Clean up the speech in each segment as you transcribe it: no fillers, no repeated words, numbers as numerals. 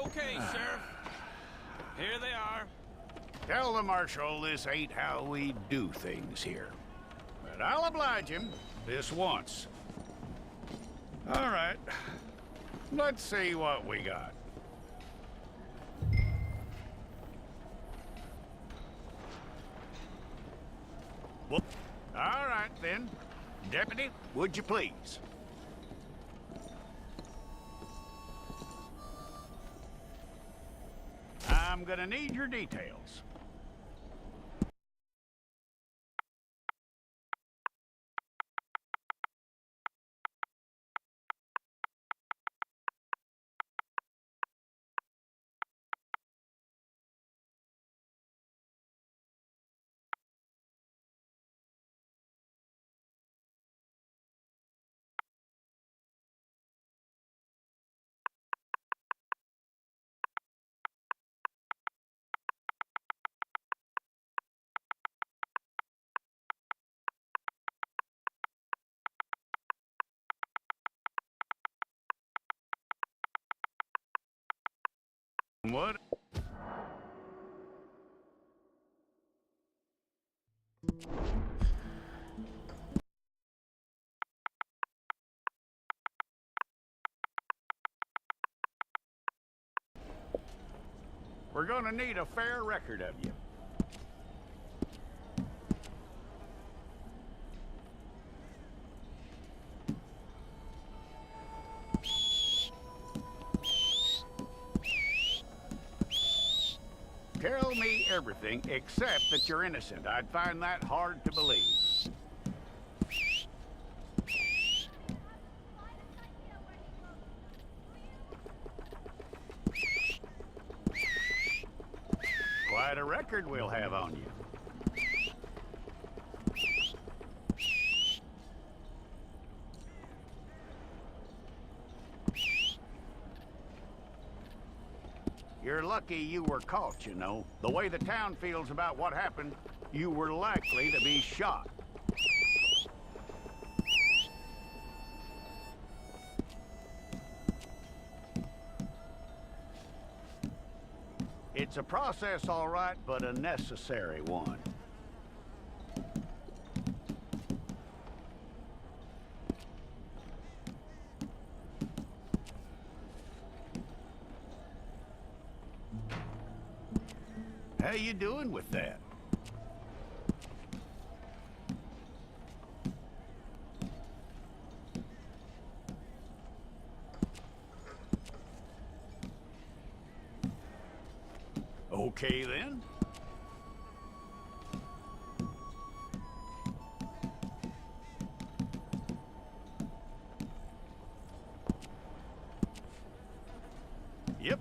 Okay, Sheriff. Here they are. Tell the Marshal this ain't how we do things here. But I'll oblige him this once. All right. Let's see what we got. Well, all right, then. Deputy, would you please? I'm gonna need your details. What? We're gonna need a fair record of you. Tell me everything except that you're innocent. I'd find that hard to believe. Quite a record we'll have on you. You're lucky you were caught, you know. The way the town feels about what happened, you were likely to be shot. It's a process, all right, but a necessary one. How you doing with that? Okay, then. Yep.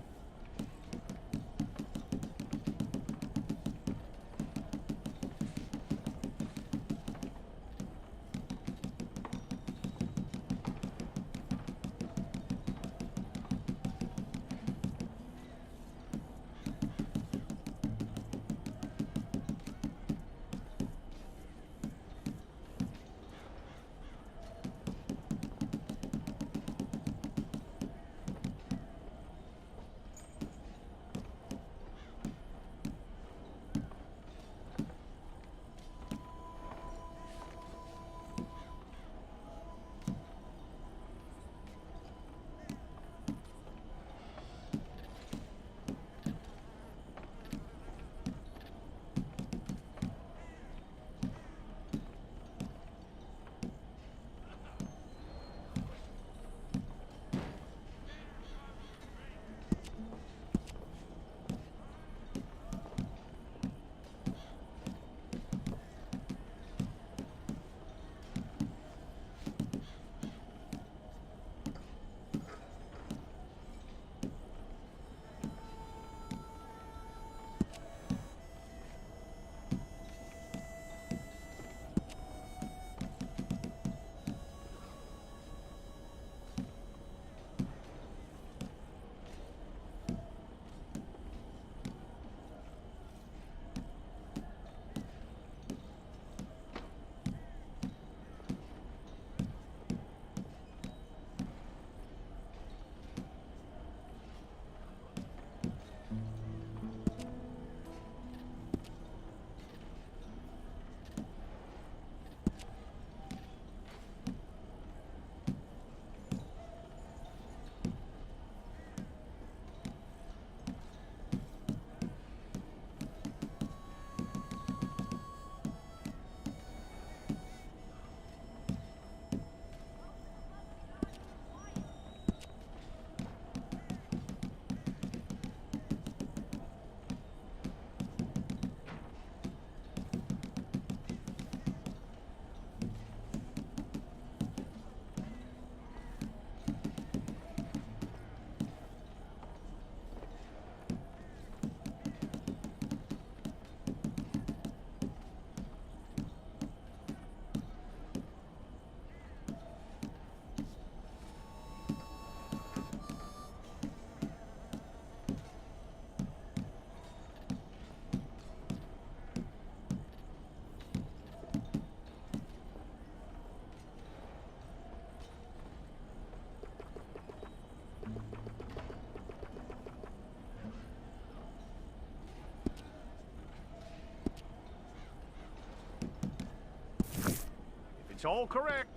That's all correct.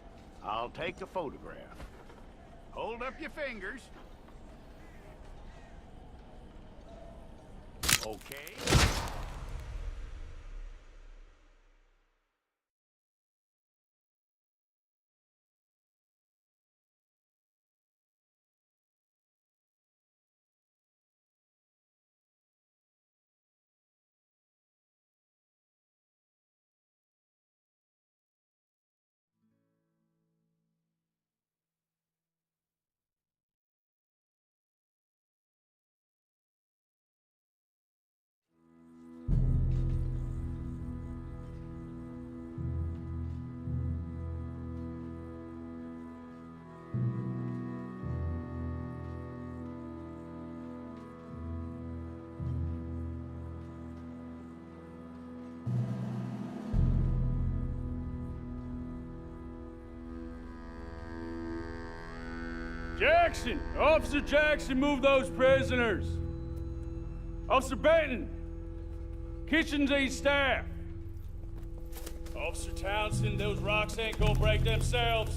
I'll take a photograph. Hold up your fingers. Okay. Jackson! Officer Jackson, move those prisoners! Officer Benton! Kitchens aid staff! Officer Townsend, those rocks ain't gonna break themselves.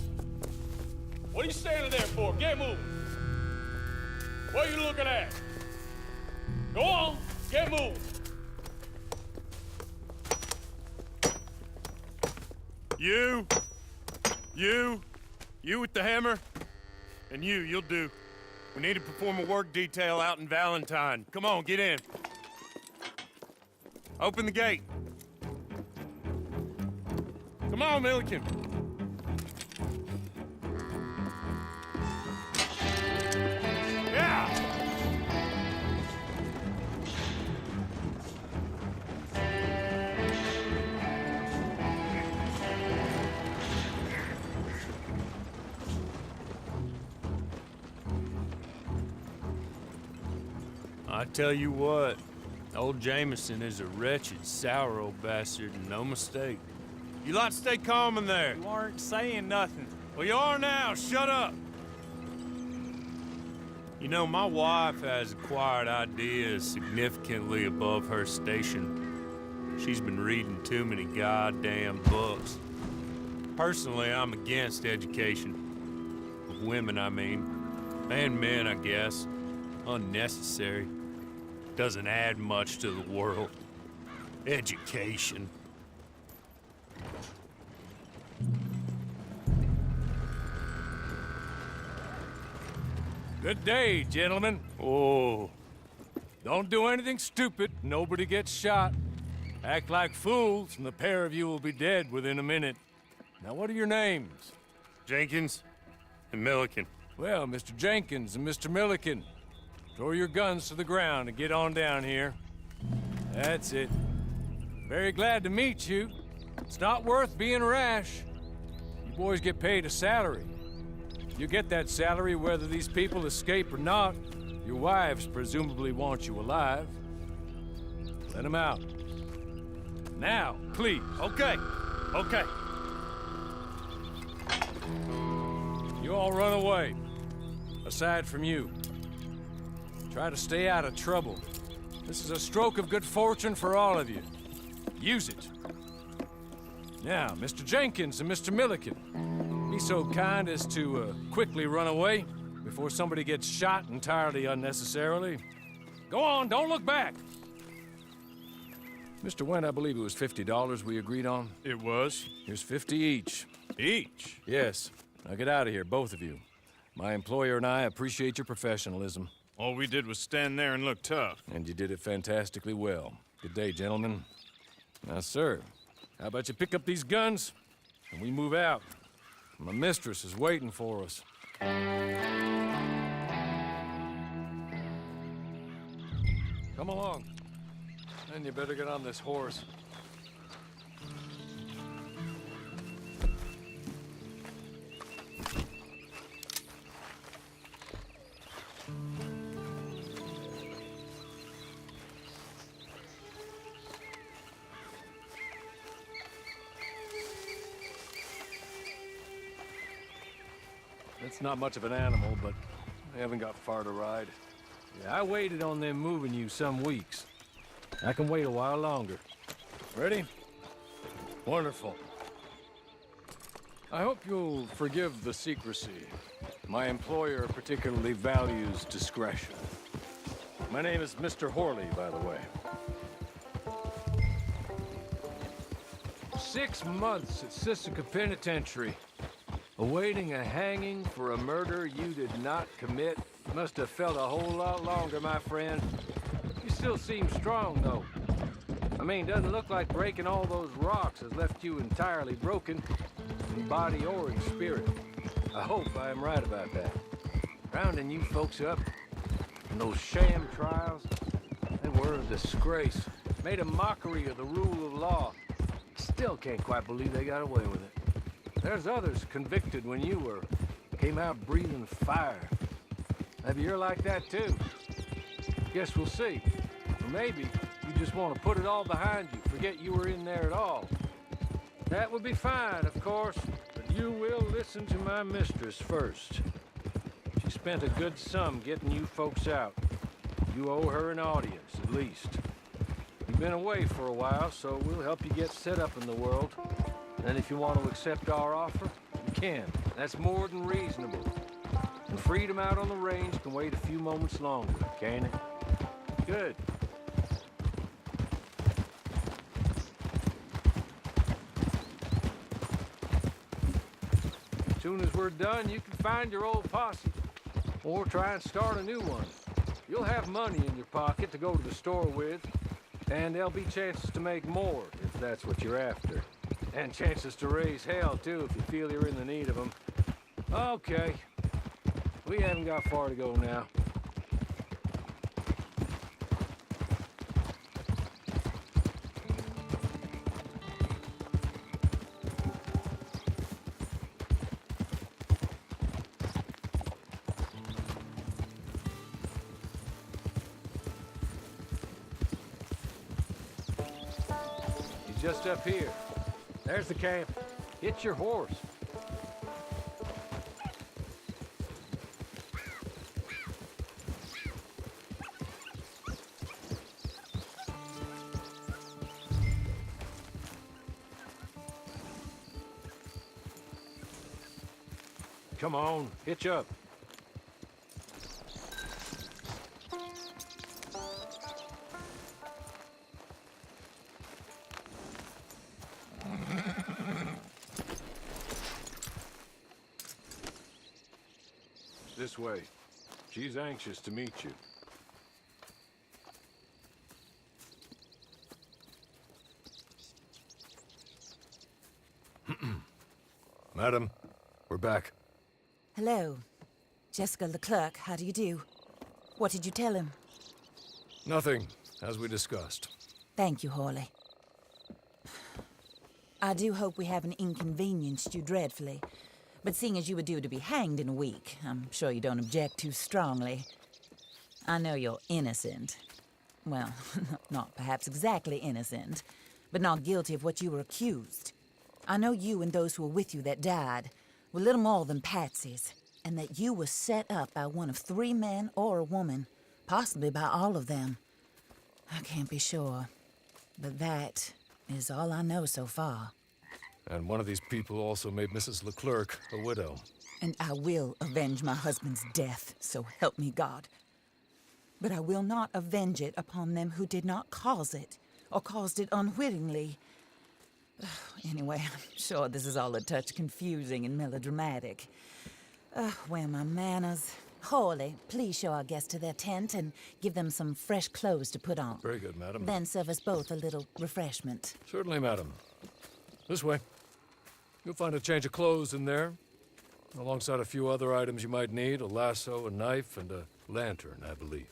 What are you standing there for? Get moving! What are you looking at? Go on, get moving! You with the hammer? And you'll do. We need to perform a work detail out in Valentine. Come on, get in. Open the gate. Come on, Milliken. Yeah! I tell you what, old Jameson is a wretched, sour old bastard, and no mistake. You lot stay calm in there. You aren't saying nothing. Well, you are now. Shut up. You know, my wife has acquired ideas significantly above her station. She's been reading too many goddamn books. Personally, I'm against education. Of women, I mean. And men, I guess. Unnecessary. Doesn't add much to the world. Education. Good day, gentlemen. Oh. Don't do anything stupid. Nobody gets shot. Act like fools, and the pair of you will be dead within a minute. Now, what are your names? Jenkins and Milliken. Well, Mr. Jenkins and Mr. Milliken, throw your guns to the ground and get on down here. That's it. Very glad to meet you. It's not worth being rash. You boys get paid a salary. You get that salary whether these people escape or not. Your wives presumably want you alive. Let them out. Now, please. Okay. Okay. You all run away. Aside from you. Try to stay out of trouble. This is a stroke of good fortune for all of you. Use it. Now, Mr. Jenkins and Mr. Milliken, be so kind as to quickly run away before somebody gets shot entirely unnecessarily. Go on, don't look back. Mr. Wendt, I believe it was $50 we agreed on. It was. Here's 50 each. Each? Yes. Now get out of here, both of you. My employer and I appreciate your professionalism. All we did was stand there and look tough. And you did it fantastically well. Good day, gentlemen. Now, sir, how about you pick up these guns and we move out? My mistress is waiting for us. Come along. Then you better get on this horse. It's not much of an animal, but I haven't got far to ride. Yeah, I waited on them moving you some weeks. I can wait a while longer. Ready? Wonderful. I hope you'll forgive the secrecy. My employer particularly values discretion. My name is Mr. Horley, by the way. 6 months at Sisika Penitentiary, awaiting a hanging for a murder you did not commit. Must have felt a whole lot longer, my friend. You still seem strong, though. I mean, doesn't look like breaking all those rocks has left you entirely broken, in body or in spirit. I hope I am right about that. Rounding you folks up, and those sham trials, they were a disgrace. Made a mockery of the rule of law. Still can't quite believe they got away with it. There's others convicted when you were. Came out breathing fire. Maybe you're like that too. Guess we'll see. Or maybe you just want to put it all behind you, forget you were in there at all. That would be fine, of course, but you will listen to my mistress first. She spent a good sum getting you folks out. You owe her an audience, at least. You've been away for a while, so we'll help you get set up in the world. And if you want to accept our offer, you can. That's more than reasonable. And freedom out on the range can wait a few moments longer, can't it? Good. As soon as we're done, you can find your old posse. Or try and start a new one. You'll have money in your pocket to go to the store with. And there'll be chances to make more, if that's what you're after. And chances to raise hell, too, if you feel you're in the need of them. Okay. We haven't got far to go now. He's just up here. There's the camp. Hit your horse. Come on, hitch up. This way. She's anxious to meet you. Madam, we're back. Hello. Jessica Leclerc, how do you do? What did you tell him? Nothing, as we discussed. Thank you, Horley. I do hope we haven't inconvenienced you dreadfully. But seeing as you were due to be hanged in a week, I'm sure you don't object too strongly. I know you're innocent. Well, not perhaps exactly innocent, but not guilty of what you were accused. I know you and those who were with you that died were little more than patsies, and that you were set up by one of 3 men or a woman, possibly by all of them. I can't be sure, but that is all I know so far. And one of these people also made Mrs. Leclerc a widow. And I will avenge my husband's death, so help me God. But I will not avenge it upon them who did not cause it, or caused it unwittingly. Anyway, I'm sure this is all a touch confusing and melodramatic. Where are my manners? Horley, please show our guests to their tent and give them some fresh clothes to put on. Very good, madam. Then serve us both a little refreshment. Certainly, madam. This way. You'll find a change of clothes in there, alongside a few other items you might need, a lasso, a knife, and a lantern, I believe.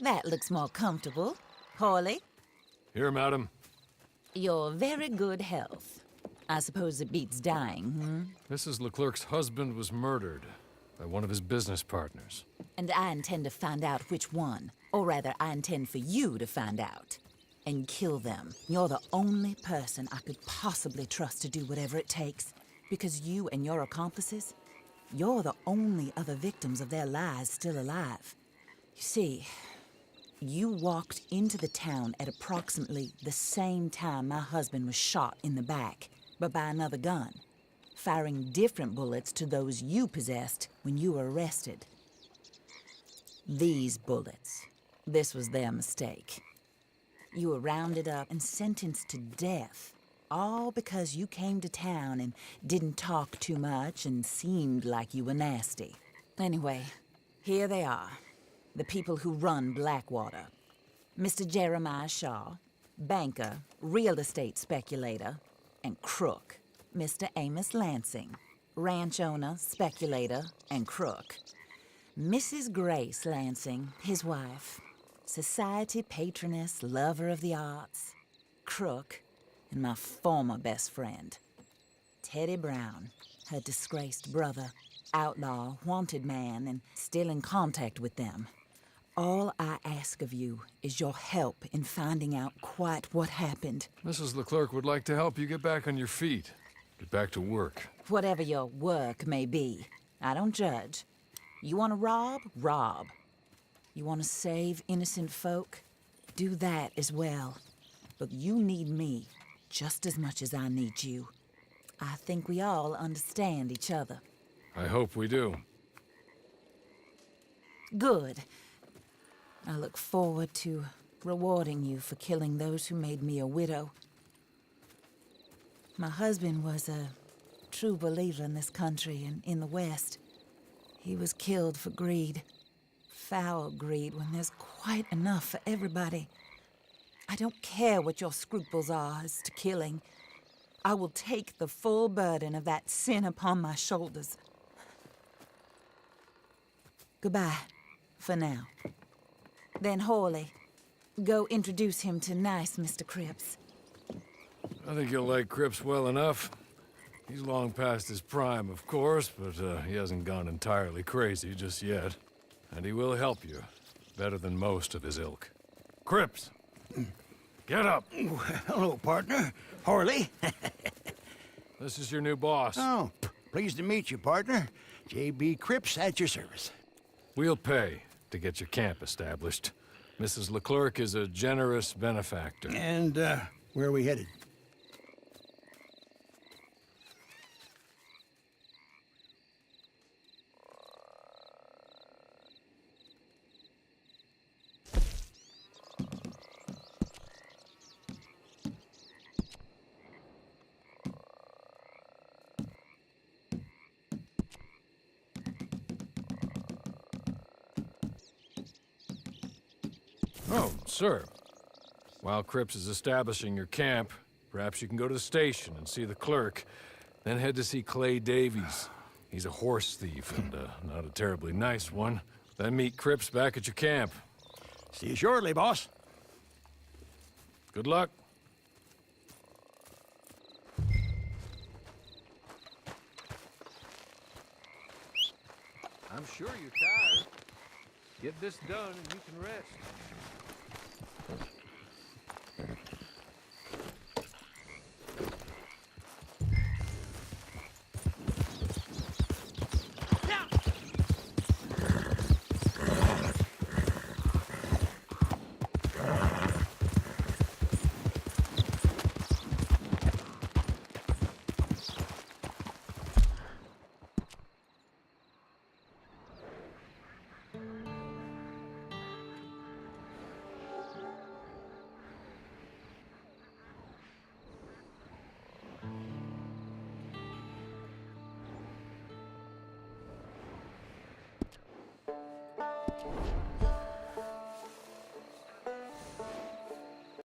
That looks more comfortable. Hawley, Here, madam. your very good health. I suppose it beats dying, Mrs. Leclerc's husband was murdered by one of his business partners. And I intend to find out which one. Or rather, I intend for you to find out. And kill them. You're the only person I could possibly trust to do whatever it takes. Because you and your accomplices, you're the only other victims of their lies still alive. You see, you walked into the town at approximately the same time my husband was shot in the back, but by another gun, firing different bullets to those you possessed when you were arrested. These bullets, this was their mistake. You were rounded up and sentenced to death, all because you came to town and didn't talk too much and seemed like you were nasty. Anyway, here they are, the people who run Blackwater. Mr. Jeremiah Shaw, banker, real estate speculator, and crook. Mr. Amos Lansing, ranch owner, speculator, and crook. Mrs. Grace Lansing, his wife, society patroness, lover of the arts, crook, and my former best friend. Teddy Brown, her disgraced brother, outlaw, wanted man, and still in contact with them. All I ask of you is your help in finding out quite what happened. Mrs. Leclerc would like to help you get back on your feet. Get back to work. Whatever your work may be, I don't judge. You want to rob? Rob. You want to save innocent folk? Do that as well. But you need me just as much as I need you. I think we all understand each other. I hope we do. Good. I look forward to rewarding you for killing those who made me a widow. My husband was a true believer in this country and in the West. He was killed for greed. Foul greed when there's quite enough for everybody. I don't care what your scruples are as to killing. I will take the full burden of that sin upon my shoulders. Goodbye, for now. Then Hawley, go introduce him to nice Mr. Cripps. I think you'll like Cripps well enough. He's long past his prime, of course, but he hasn't gone entirely crazy just yet. And he will help you, better than most of his ilk. Cripps! Get up! Hello, partner. Hawley. This is your new boss. Oh, pleased to meet you, partner. J.B. Cripps at your service. We'll pay to get your camp established. Mrs. Leclerc is a generous benefactor. And, where are we headed? Oh, sir. While Cripps is establishing your camp, perhaps you can go to the station and see the clerk, then head to see Clay Davies. He's a horse thief and not a terribly nice one. Then meet Cripps back at your camp. See you shortly, boss. Good luck. I'm sure you're tired. Get this done and you can rest.